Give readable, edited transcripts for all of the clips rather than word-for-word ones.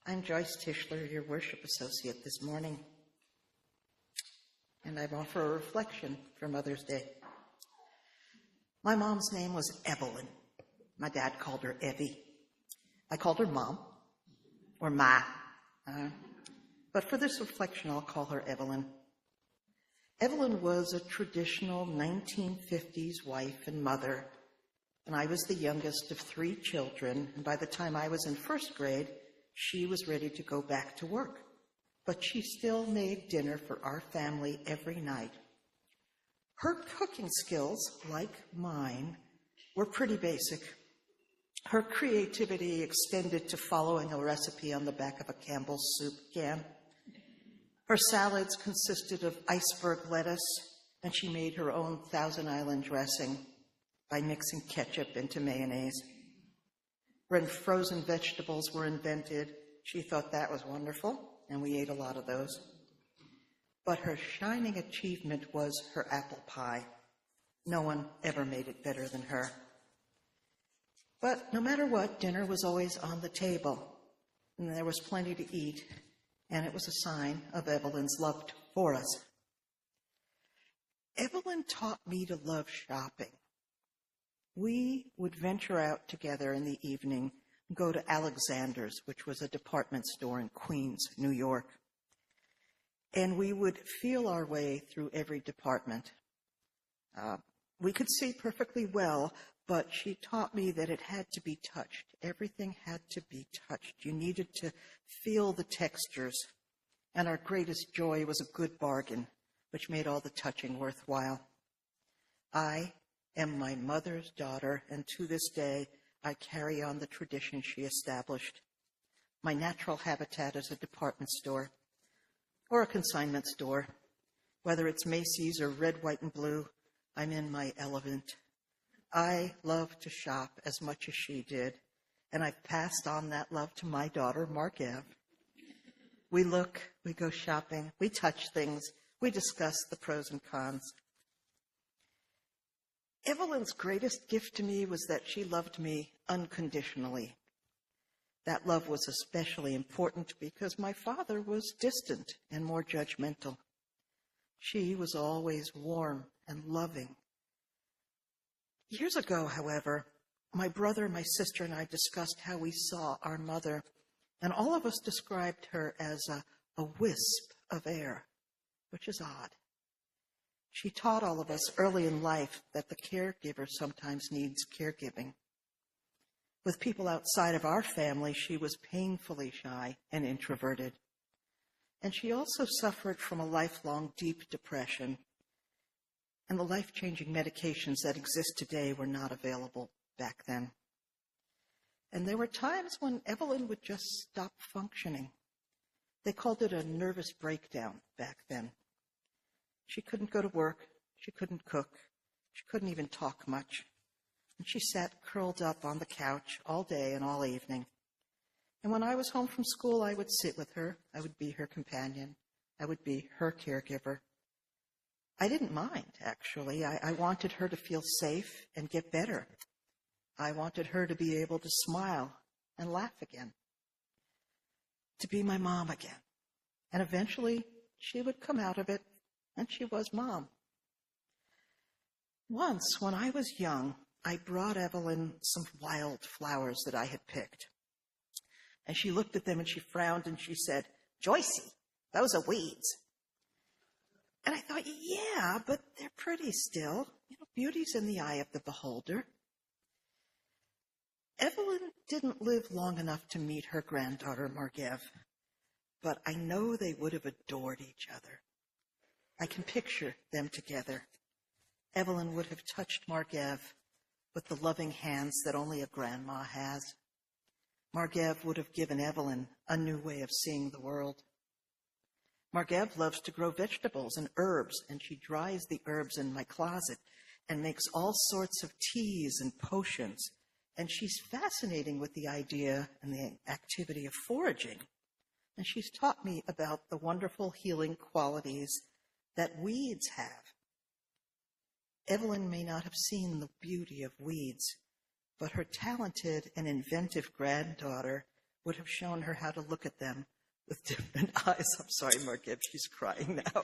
I'm Joyce Tischler, your worship associate this morning, and I offer a reflection for Mother's Day. My mom's name was Evelyn. My dad called her Evie. I called her Mom, or Ma, but for this reflection, I'll call her Evelyn. Evelyn was a traditional 1950s wife and mother, and I was the youngest of 3 children, and by the time I was in first grade, she was ready to go back to work. But she still made dinner for our family every night. Her cooking skills, like mine, were pretty basic. Her creativity extended to following a recipe on the back of a Campbell's soup can. Her salads consisted of iceberg lettuce, and she made her own Thousand Island dressing by mixing ketchup into mayonnaise. When frozen vegetables were invented, she thought that was wonderful, and we ate a lot of those. But her shining achievement was her apple pie. No one ever made it better than her. But no matter what, dinner was always on the table, and there was plenty to eat, and it was a sign of Evelyn's love for us. Evelyn taught me to love shopping. We would venture out together in the evening and go to Alexander's, which was a department store in Queens, New York. And we would feel our way through every department. We could see perfectly well, but she taught me that it had to be touched. Everything had to be touched. You needed to feel the textures. And our greatest joy was a good bargain, which made all the touching worthwhile. I am my mother's daughter, and to this day, I carry on the tradition she established. My natural habitat is a department store or a consignment store. Whether it's Macy's or Red, White, and Blue, I'm in my element. I love to shop as much as she did, and I've passed on that love to my daughter, Marcia. We look, we go shopping, we touch things, we discuss the pros and cons. Evelyn's greatest gift to me was that she loved me unconditionally. That love was especially important because my father was distant and more judgmental. She was always warm and loving. Years ago, however, my brother, my sister, and I discussed how we saw our mother, and all of us described her as a wisp of air, which is odd. She taught all of us early in life that the caregiver sometimes needs caregiving. With people outside of our family, she was painfully shy and introverted. And she also suffered from a lifelong deep depression. And the life-changing medications that exist today were not available back then. And there were times when Evelyn would just stop functioning. They called it a nervous breakdown back then. She couldn't go to work, she couldn't cook, she couldn't even talk much. And she sat curled up on the couch all day and all evening. And when I was home from school, I would sit with her, I would be her companion, I would be her caregiver. I didn't mind, actually. I wanted her to feel safe and get better. I wanted her to be able to smile and laugh again, to be my mom again. And eventually, she would come out of it, and she was Mom. Once, when I was young, I brought Evelyn some wild flowers that I had picked. And she looked at them and she frowned and she said, "Joycey, those are weeds." And I thought, yeah, but they're pretty still. Beauty's in the eye of the beholder. Evelyn didn't live long enough to meet her granddaughter, Margev, but I know they would have adored each other. I can picture them together. Evelyn would have touched Margev with the loving hands that only a grandma has. Margev would have given Evelyn a new way of seeing the world. Margev loves to grow vegetables and herbs, and she dries the herbs in my closet and makes all sorts of teas and potions. And she's fascinating with the idea and the activity of foraging. And she's taught me about the wonderful healing qualities that weeds have. Evelyn may not have seen the beauty of weeds, but her talented and inventive granddaughter would have shown her how to look at them with different eyes. I'm sorry, Marquette, she's crying now.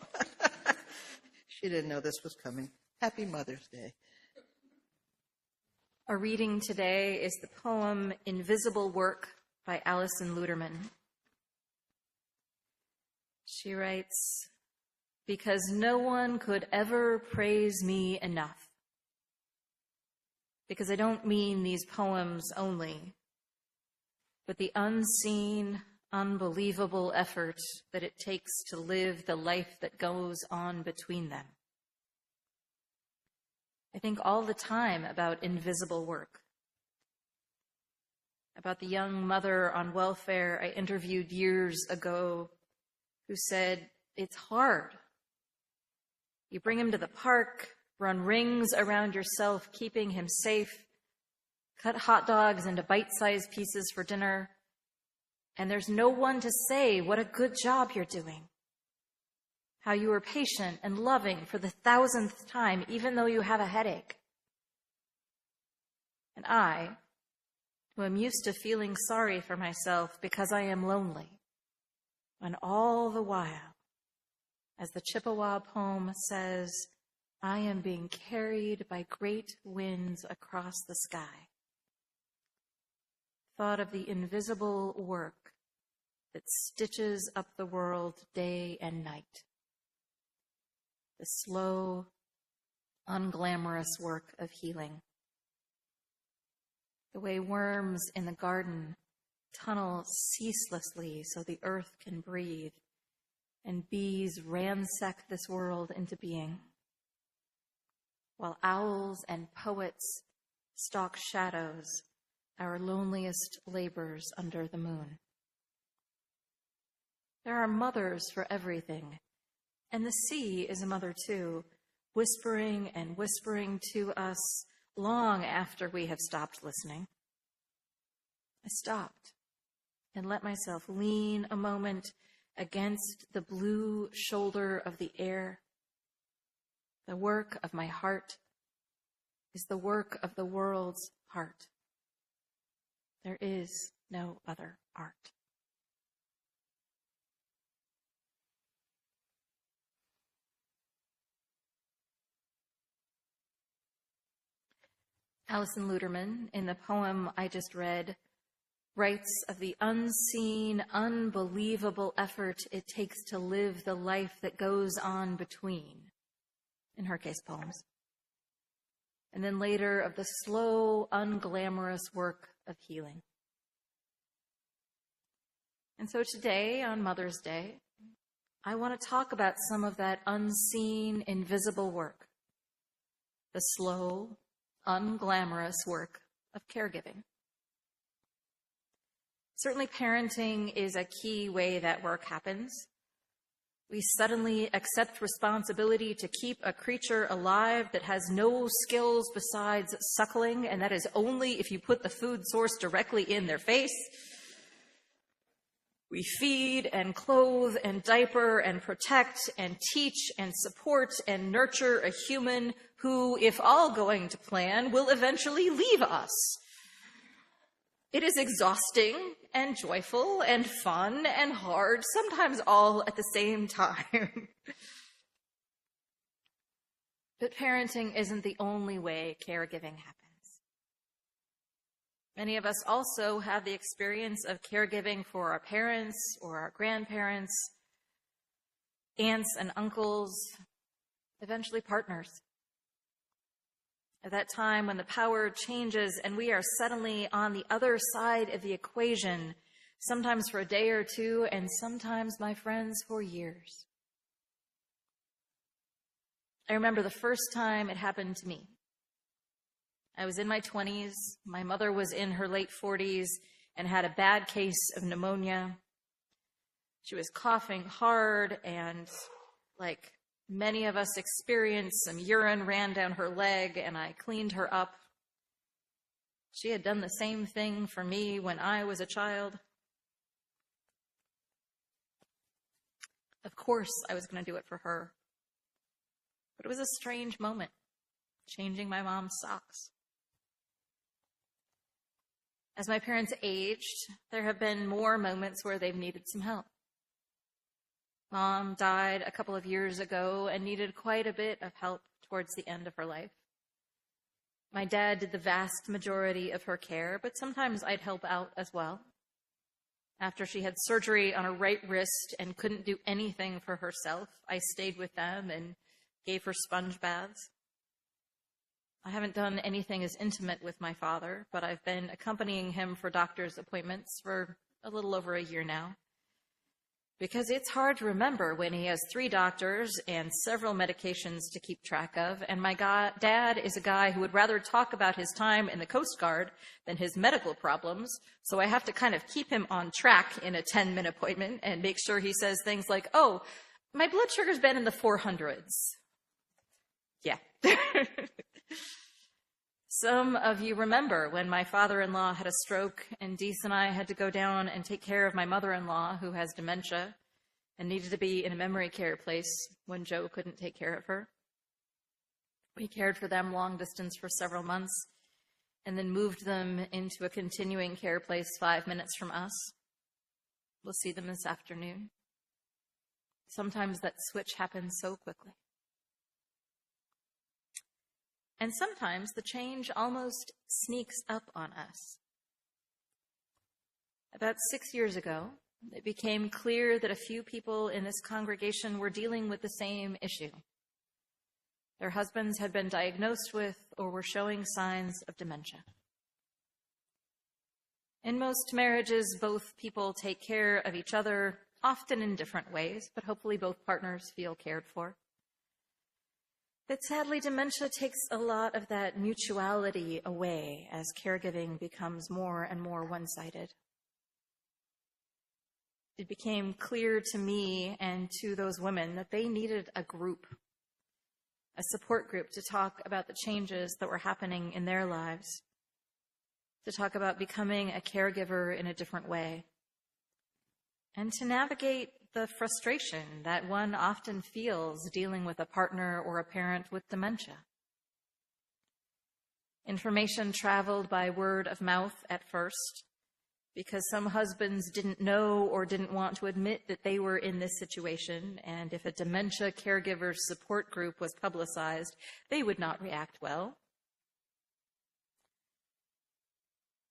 She didn't know this was coming. Happy Mother's Day. Our reading today is the poem Invisible Work by Alison Luterman. She writes, "Because no one could ever praise me enough. Because I don't mean these poems only, but the unseen, unbelievable effort that it takes to live the life that goes on between them. I think all the time about invisible work, about the young mother on welfare I interviewed years ago who said, it's hard. You bring him to the park, run rings around yourself, keeping him safe, cut hot dogs into bite-sized pieces for dinner, and there's no one to say what a good job you're doing, how you were patient and loving for the 1,000th time, even though you have a headache. And I, who am used to feeling sorry for myself because I am lonely, and all the while, as the Chippewa poem says, I am being carried by great winds across the sky. Thought of the invisible work that stitches up the world day and night. The slow, unglamorous work of healing. The way worms in the garden tunnel ceaselessly so the earth can breathe, and bees ransack this world into being, while owls and poets stalk shadows, our loneliest labors under the moon. There are mothers for everything, and the sea is a mother too, whispering and whispering to us long after we have stopped listening. I stopped and let myself lean a moment against the blue shoulder of the air. The work of my heart is the work of the world's heart. There is no other art. Alison Luterman, in the poem I just read, writes of the unseen, unbelievable effort it takes to live the life that goes on between, in her case, poems. And then later of the slow, unglamorous work of healing. And so today, on Mother's Day, I want to talk about some of that unseen, invisible work, the slow, unglamorous work of caregiving. Certainly parenting is a key way that work happens. We suddenly accept responsibility to keep a creature alive that has no skills besides suckling, and that is only if you put the food source directly in their face. We feed and clothe and diaper and protect and teach and support and nurture a human who, if all going to plan, will eventually leave us. It is exhausting and joyful and fun and hard, sometimes all at the same time. But parenting isn't the only way caregiving happens. Many of us also have the experience of caregiving for our parents or our grandparents, aunts and uncles, eventually partners. At that time when the power changes and we are suddenly on the other side of the equation, sometimes for a day or two, and sometimes, my friends, for years. I remember the first time it happened to me. I was in my 20s. My mother was in her late 40s and had a bad case of pneumonia. She was coughing hard and, like many of us experienced, some urine ran down her leg, and I cleaned her up. She had done the same thing for me when I was a child. Of course, I was going to do it for her. But it was a strange moment, changing my mom's socks. As my parents aged, there have been more moments where they've needed some help. Mom died a couple of years ago and needed quite a bit of help towards the end of her life. My dad did the vast majority of her care, but sometimes I'd help out as well. After she had surgery on her right wrist and couldn't do anything for herself, I stayed with them and gave her sponge baths. I haven't done anything as intimate with my father, but I've been accompanying him for doctor's appointments for a little over a year now. Because it's hard to remember when he has 3 doctors and several medications to keep track of, and my dad is a guy who would rather talk about his time in the Coast Guard than his medical problems, so I have to kind of keep him on track in a 10-minute appointment and make sure he says things like, "Oh, my blood sugar's been in the 400s. Yeah. Some of you remember when my father-in-law had a stroke and Deese and I had to go down and take care of my mother-in-law who has dementia and needed to be in a memory care place when Joe couldn't take care of her. We cared for them long distance for several months and then moved them into a continuing care place 5 minutes from us. We'll see them this afternoon. Sometimes that switch happens so quickly. And sometimes the change almost sneaks up on us. About 6 years ago, it became clear that a few people in this congregation were dealing with the same issue. Their husbands had been diagnosed with or were showing signs of dementia. In most marriages, both people take care of each other, often in different ways, but hopefully both partners feel cared for. But sadly, dementia takes a lot of that mutuality away as caregiving becomes more and more one-sided. It became clear to me and to those women that they needed a group, a support group to talk about the changes that were happening in their lives, to talk about becoming a caregiver in a different way, and to navigate the frustration that one often feels dealing with a partner or a parent with dementia. Information traveled by word of mouth at first because some husbands didn't know or didn't want to admit that they were in this situation, and if a dementia caregiver support group was publicized, they would not react well.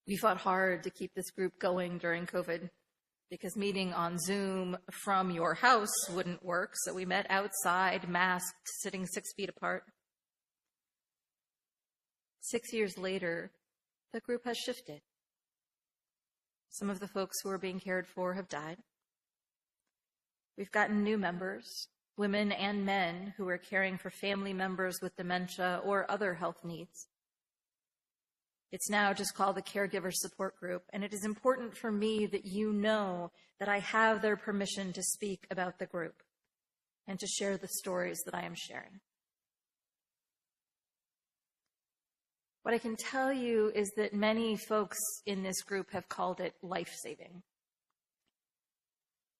We fought hard to keep this group going during COVID, because meeting on Zoom from your house wouldn't work, so we met outside, masked, sitting 6 feet apart. 6 years later, the group has shifted. Some of the folks who are being cared for have died. We've gotten new members, women and men who are caring for family members with dementia or other health needs. It's now just called the Caregiver Support Group, and it is important for me that you know that I have their permission to speak about the group and to share the stories that I am sharing. What I can tell you is that many folks in this group have called it life-saving.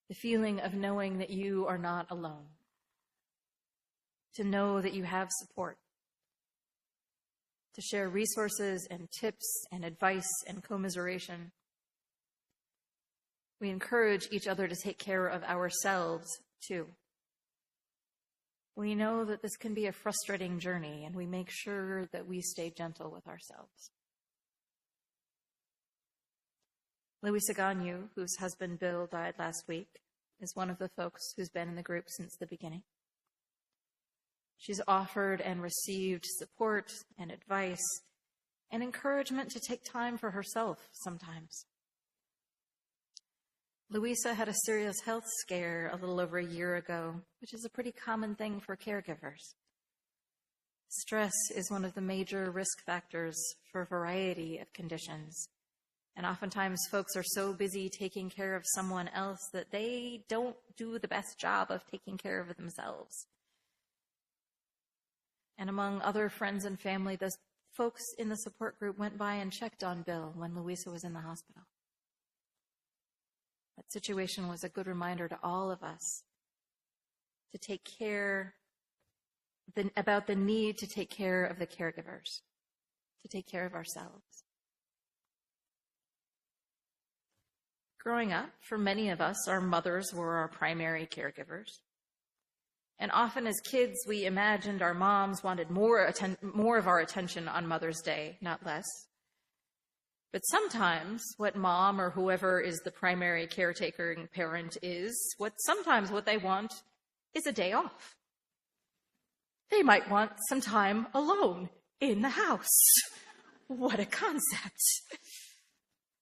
The feeling of knowing that you are not alone, to know that you have support, to share resources and tips and advice and commiseration. We encourage each other to take care of ourselves, too. We know that this can be a frustrating journey, and we make sure that we stay gentle with ourselves. Louisa Ganyu, whose husband Bill died last week, is one of the folks who's been in the group since the beginning. She's offered and received support and advice and encouragement to take time for herself sometimes. Louisa had a serious health scare a little over a year ago, which is a pretty common thing for caregivers. Stress is one of the major risk factors for a variety of conditions. And oftentimes folks are so busy taking care of someone else that they don't do the best job of taking care of themselves. And among other friends and family, the folks in the support group went by and checked on Bill when Louisa was in the hospital. That situation was a good reminder to all of us to take care about the need to take care of the caregivers, to take care of ourselves. Growing up, for many of us, our mothers were our primary caregivers. And often as kids, we imagined our moms wanted more of our attention on Mother's Day, not less. But sometimes what mom or whoever is the primary caretaker parent is, sometimes what they want is a day off. They might want some time alone in the house. What a concept.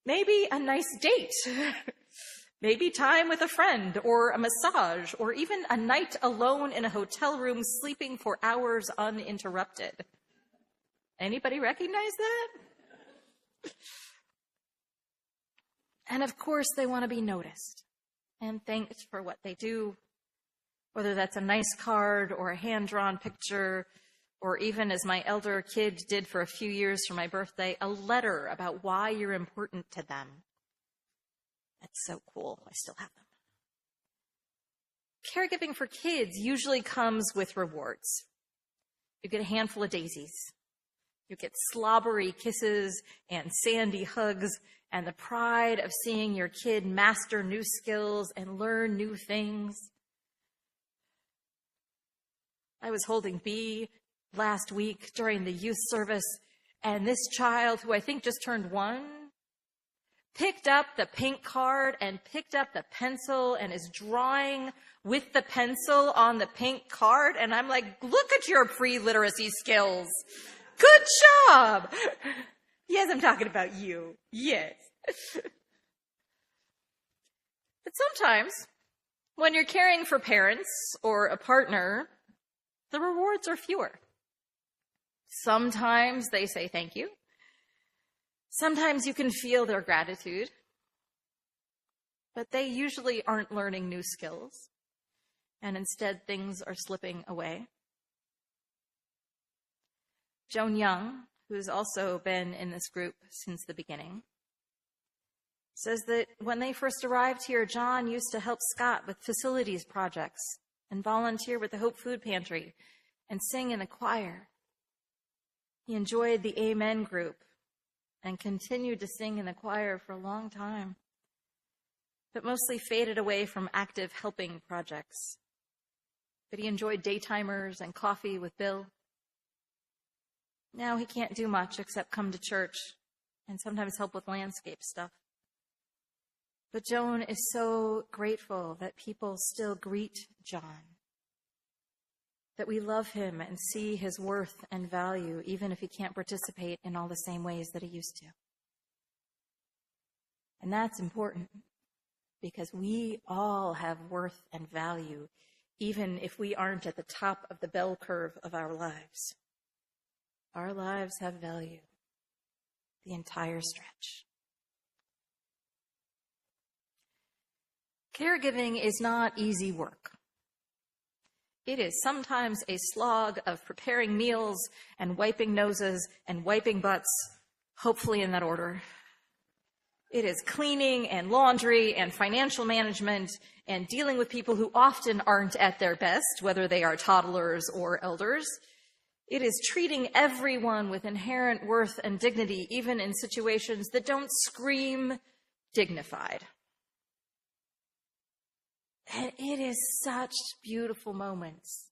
Maybe a nice date. Maybe time with a friend or a massage or even a night alone in a hotel room sleeping for hours uninterrupted. Anybody recognize that? And of course, they want to be noticed and thanked for what they do, whether that's a nice card or a hand-drawn picture, or even, as my elder kid did for a few years for my birthday, a letter about why you're important to them. That's so cool. I still have them. Caregiving for kids usually comes with rewards. You get a handful of daisies. You get slobbery kisses and sandy hugs and the pride of seeing your kid master new skills and learn new things. I was holding B last week during the youth service, and this child, who I think just turned 1, picked up the pink card and picked up the pencil and is drawing with the pencil on the pink card. And I'm like, look at your pre-literacy skills. Good job. Yes, I'm talking about you. Yes. But sometimes when you're caring for parents or a partner, the rewards are fewer. Sometimes they say thank you. Sometimes you can feel their gratitude, but they usually aren't learning new skills, and instead things are slipping away. Joan Young, who's also been in this group since the beginning, says that when they first arrived here, John used to help Scott with facilities projects and volunteer with the Hope Food Pantry and sing in the choir. He enjoyed the Amen group and continued to sing in the choir for a long time, but mostly faded away from active helping projects. But he enjoyed daytimers and coffee with Bill. Now he can't do much except come to church and sometimes help with landscape stuff. But Joan is so grateful that people still greet John, that we love him and see his worth and value, even if he can't participate in all the same ways that he used to. And that's important, because we all have worth and value, even if we aren't at the top of the bell curve of our lives. Our lives have value, the entire stretch. Caregiving is not easy work. It is sometimes a slog of preparing meals and wiping noses and wiping butts, hopefully in that order. It is cleaning and laundry and financial management and dealing with people who often aren't at their best, whether they are toddlers or elders. It is treating everyone with inherent worth and dignity, even in situations that don't scream dignified. And it is such beautiful moments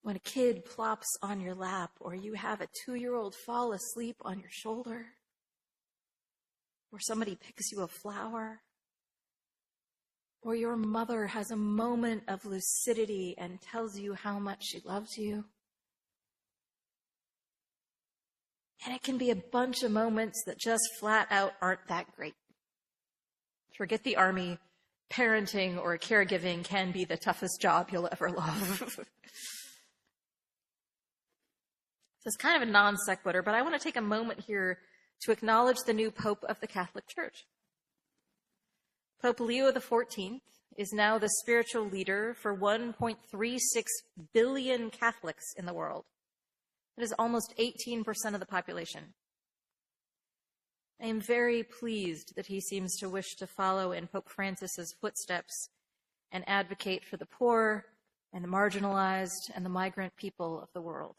when a kid plops on your lap, or you have a 2-year-old fall asleep on your shoulder, or somebody picks you a flower, or your mother has a moment of lucidity and tells you how much she loves you. And it can be a bunch of moments that just flat out aren't that great. Forget the army. Parenting or caregiving can be the toughest job you'll ever love. So it's kind of a non sequitur, but I want to take a moment here to acknowledge the new Pope of the Catholic Church. Pope Leo XIV is now the spiritual leader for 1.36 billion Catholics in the world. That is almost 18% of the population. I am very pleased that he seems to wish to follow in Pope Francis's footsteps and advocate for the poor and the marginalized and the migrant people of the world.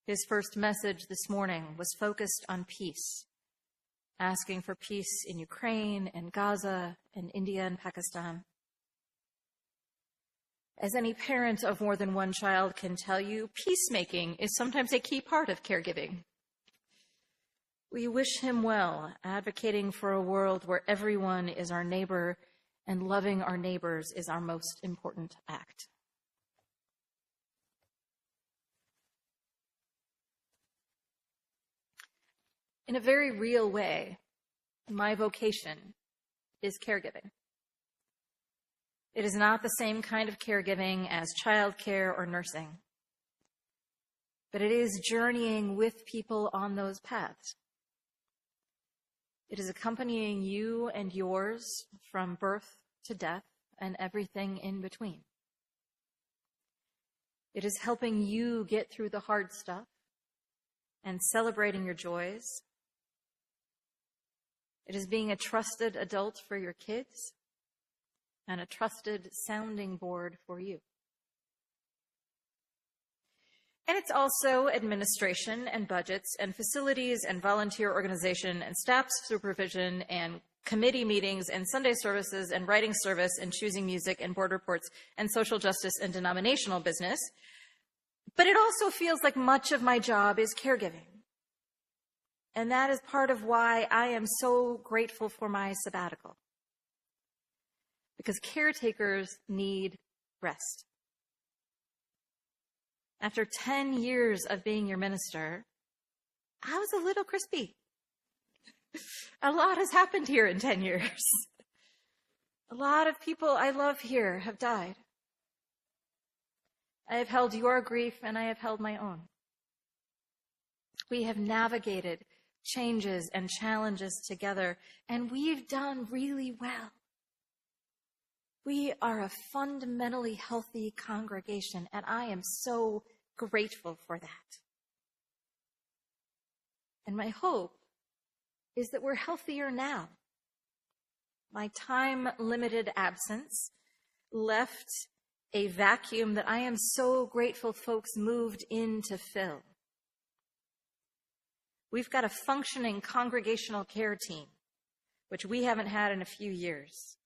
His first message this morning was focused on peace, asking for peace in Ukraine and Gaza and India and Pakistan. As any parent of more than one child can tell you, peacemaking is sometimes a key part of caregiving. We wish him well, advocating for a world where everyone is our neighbor and loving our neighbors is our most important act. In a very real way, my vocation is caregiving. It is not the same kind of caregiving as childcare or nursing, but it is journeying with people on those paths. It is accompanying you and yours from birth to death and everything in between. It is helping you get through the hard stuff and celebrating your joys. It is being a trusted adult for your kids and a trusted sounding board for you. And it's also administration and budgets and facilities and volunteer organization and staff supervision and committee meetings and Sunday services and writing service and choosing music and board reports and social justice and denominational business. But it also feels like much of my job is caregiving. And that is part of why I am so grateful for my sabbatical. Because caretakers need rest. After 10 years of being your minister, I was a little crispy. A lot has happened here in 10 years. A lot of people I love here have died. I have held your grief and I have held my own. We have navigated changes and challenges together, and we've done really well. We are a fundamentally healthy congregation, and I am so grateful for that. And my hope is that we're healthier now. My time-limited absence left a vacuum that I am so grateful folks moved in to fill. We've got a functioning congregational care team, which we haven't had in a few years.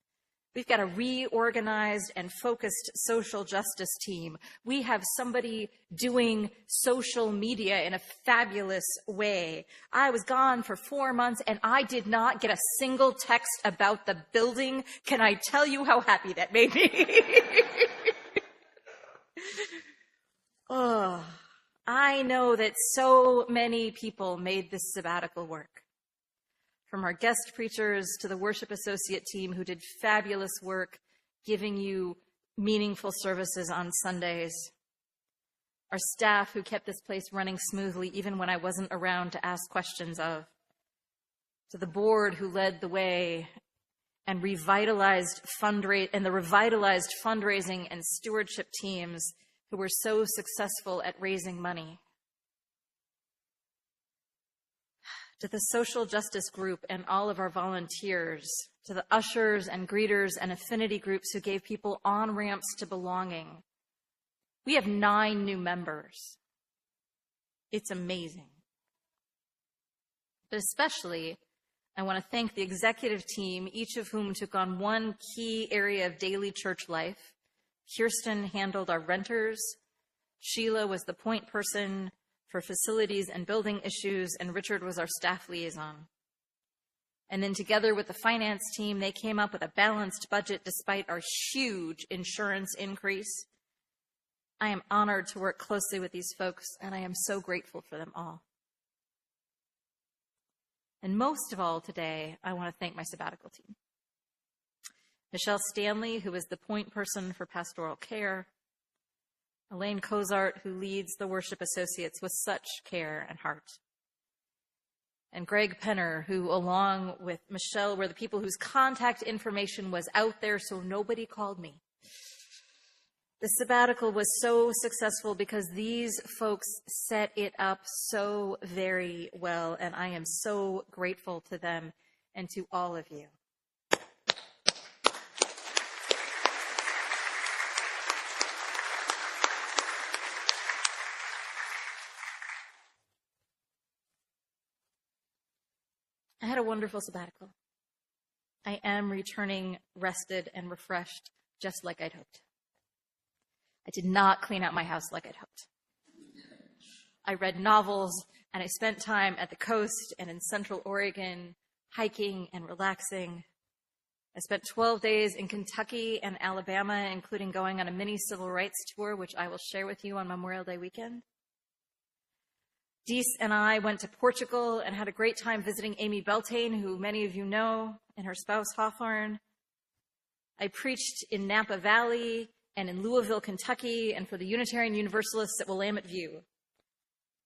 We've got a reorganized and focused social justice team. We have somebody doing social media in a fabulous way. I was gone for 4 months and I did not get a single text about the building. Can I tell you how happy that made me? Oh, I know that so many people made this sabbatical work. From our guest preachers to the worship associate team who did fabulous work giving you meaningful services on Sundays. Our staff who kept this place running smoothly even when I wasn't around to ask questions of. To the board who led the way and the revitalized fundraising and stewardship teams who were so successful at raising money. To the social justice group and all of our volunteers, to the ushers and greeters and affinity groups who gave people on-ramps to belonging. We have 9 new members. It's amazing. But especially, I want to thank the executive team, each of whom took on one key area of daily church life. Kirsten handled our renters. Sheila was the point person for facilities and building issues, and Richard was our staff liaison. And then together with the finance team, they came up with a balanced budget despite our huge insurance increase. I am honored to work closely with these folks, and I am so grateful for them all. And most of all today, I want to thank my sabbatical team. Michelle Stanley, who is the point person for pastoral care. Elaine Cozart, who leads the worship associates with such care and heart. And Greg Penner, who along with Michelle were the people whose contact information was out there so nobody called me. The sabbatical was so successful because these folks set it up so very well, and I am so grateful to them and to all of you. I had a wonderful sabbatical. I am returning rested and refreshed, just like I'd hoped. I did not clean out my house like I'd hoped. I read novels, and I spent time at the coast and in Central Oregon, hiking and relaxing. I spent 12 days in Kentucky and Alabama, including going on a mini civil rights tour, which I will share with you on Memorial Day weekend. Dees and I went to Portugal and had a great time visiting Amy Beltane, who many of you know, and her spouse Hawthorne. I preached in Napa Valley and in Louisville, Kentucky, and for the Unitarian Universalists at Willamette View.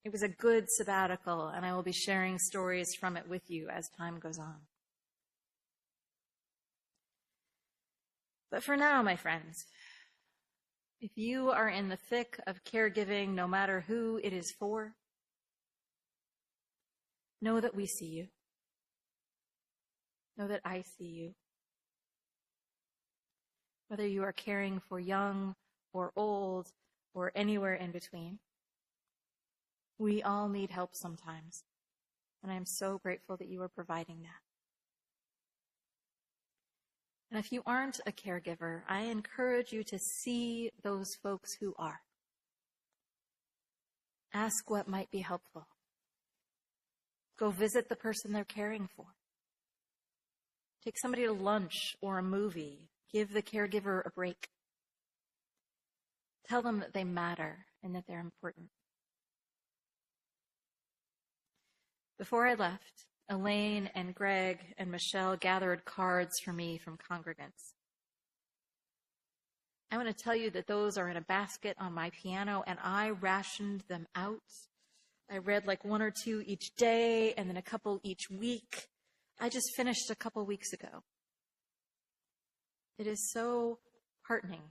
It was a good sabbatical, and I will be sharing stories from it with you as time goes on. But for now, my friends, if you are in the thick of caregiving, no matter who it is for, know that we see you. Know that I see you. Whether you are caring for young or old or anywhere in between, we all need help sometimes, and I am so grateful that you are providing that. And if you aren't a caregiver, I encourage you to see those folks who are. Ask what might be helpful. Go visit the person they're caring for. Take somebody to lunch or a movie. Give the caregiver a break. Tell them that they matter and that they're important. Before I left, Elaine and Greg and Michelle gathered cards for me from congregants. I want to tell you that those are in a basket on my piano, and I rationed them out. I read like 1 or 2 each day, and then a couple each week. I just finished a couple weeks ago. It is so heartening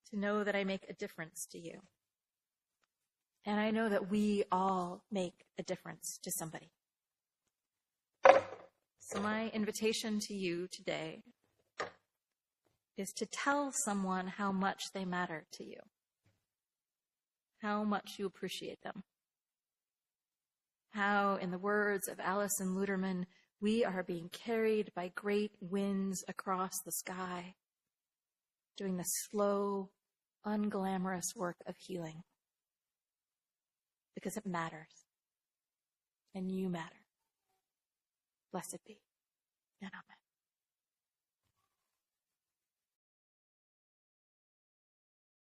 to know that I make a difference to you. And I know that we all make a difference to somebody. So my invitation to you today is to tell someone how much they matter to you, how much you appreciate them, how, in the words of Alison Luterman, we are being carried by great winds across the sky, doing the slow, unglamorous work of healing. Because it matters. And you matter. Blessed be. And amen.